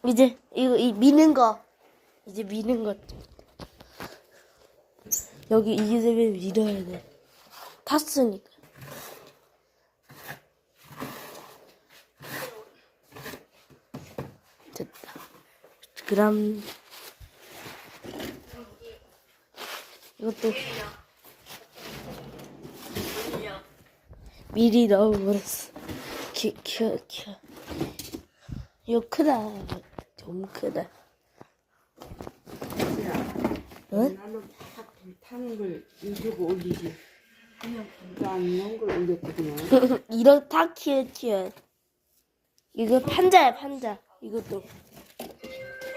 이제 이거 미는 거. 이제 미는 거. 여기 이게 되면 밀어야 돼. 탔으니까. 됐다. 그럼 이것도 미리 넣어버렸어. 켜. 이거 크다. 좀 크다. 응? 나는 타는 걸 유튜브 올리지. 그냥 안 넣은 걸 올렸거든요. 이런 다 키워. 이거 판자야, 판자. 이것도.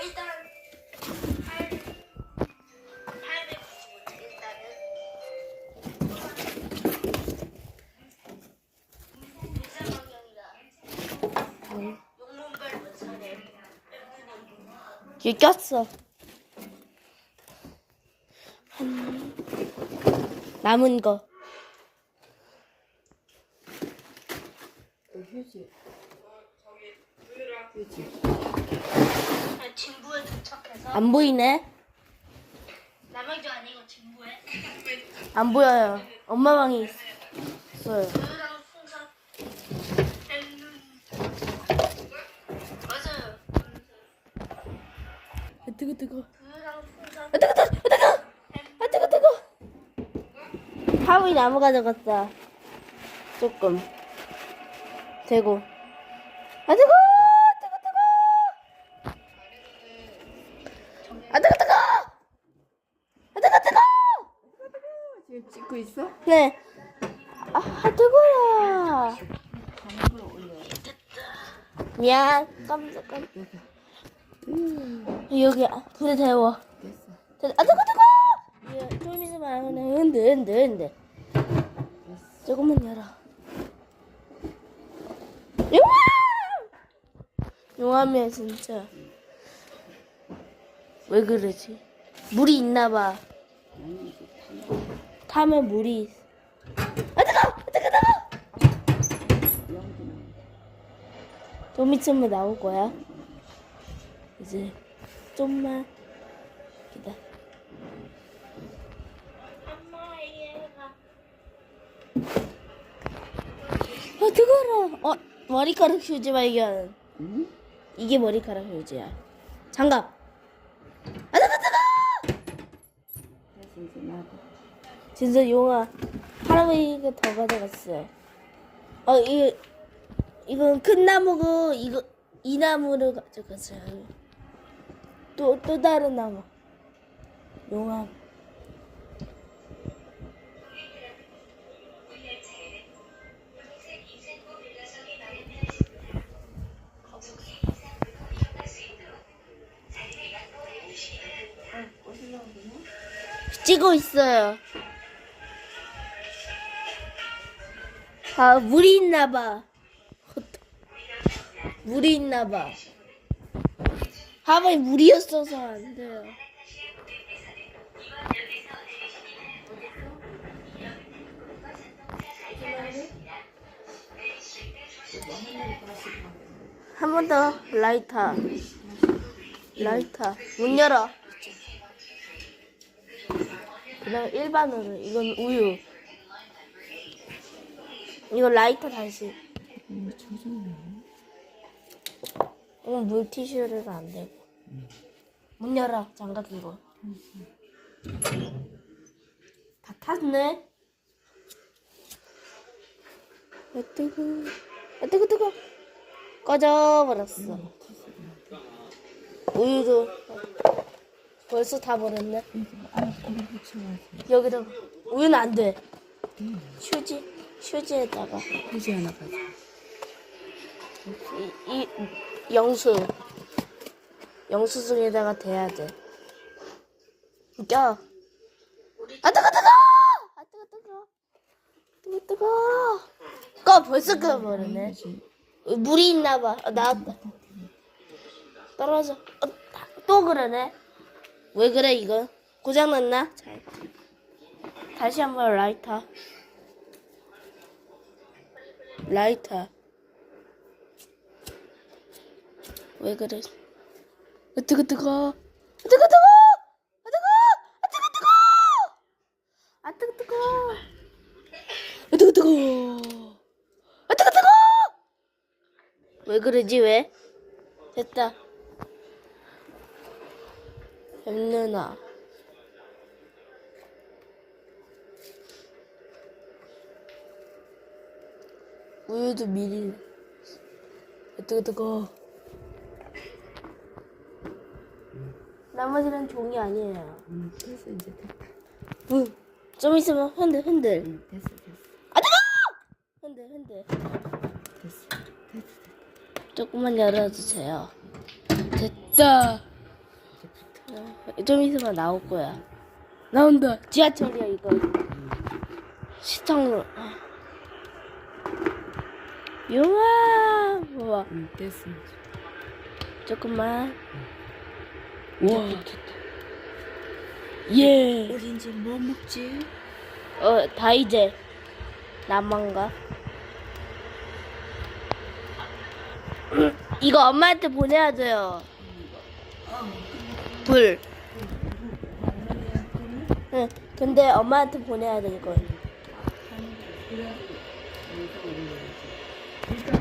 일단 895자 일단은 용문별 문서를 이게 꼈어. 남은 거. 휴지. 진부에 도착해서 안 보이네? 남양주 아니고 진부에 안 보여요. 엄마 방에 있어요. 그랑 풍선 맞아요. 뜨거. 그랑 풍선 뜨거. 하위 나무 가져갔다. 조금. 되고. 뜨거. 지금 찍고 있어? 네. 뜨거워. 미안. 깜짝. 여기 불에 데워. 됐어. 뜨거. 좀 있으면 안 오네. 흔들. 조금만 열어. 용암이야 진짜. 왜 그러지? 물이 있나 봐. 타면 물이 있어. 뜨거. 좀 있으면 나올 거야. 이제 좀만 기다려. 엄마가 뜨거워. 머리카락 휴지 발견. 응? 이게 머리카락 휴지야. 장갑. 뜨거. 됐어, 이제 놔둬. 진짜 용아 할아버지가 더 가져갔어요. 이건 큰 나무고 이 나무를 가져갔어요. 또 다른 나무. 용암. 찍고 있어요. 물이 있나 봐. 물이 있나 봐. 하바이 물이었어서 안 돼요. 한 번 더 라이터. 문 열어. 그냥 일반으로. 이건 우유. 이거 라이터 다시. 이건 물티슈를 안 되고. 문 열어. 장갑 끼고. 다 탔네. 뜨거. 꺼져버렸어. 우유도 벌써 다 버렸네. 여기다 우유는 안 돼. 휴지에다가 휴지 하나 가져. 이 영수증에다가 대야 돼. 껴. 뜨거. 벌써 꺼버렸네. 물이 있나 봐. 나왔다. 떨어져. 또 그러네. 왜 그래 이거? 고장났나? 다시 한번 라이터. 왜 그래? 뜨거 뜨거. 뜨거 뜨거. 아 뜨거 뜨거. 아 뜨거 뜨거. 아 뜨거 뜨거. 아 뜨거 뜨거. 왜 그러지 왜? 됐다. 엠누나. 우유도 미리. 아 뜨거 뜨거. 나머지는 종이 아니에요. 됐어 이제 됐다. 좀 있으면 흔들. 됐어 됐어 아 뜨거! 흔들. 됐어. 조금만 열어주세요. 됐다. 좀 있으면 나올 거야. 나온다. 지하철이야 이거. 시청로. 우와. 우와. 됐어. 조금만. 이제 와. 됐다. 예. 우리 이제 뭐 먹지? 다 이제 나만가. 이거 엄마한테 보내야 돼요. 불. 응. 근데 엄마한테 보내야 돼 이걸. 일단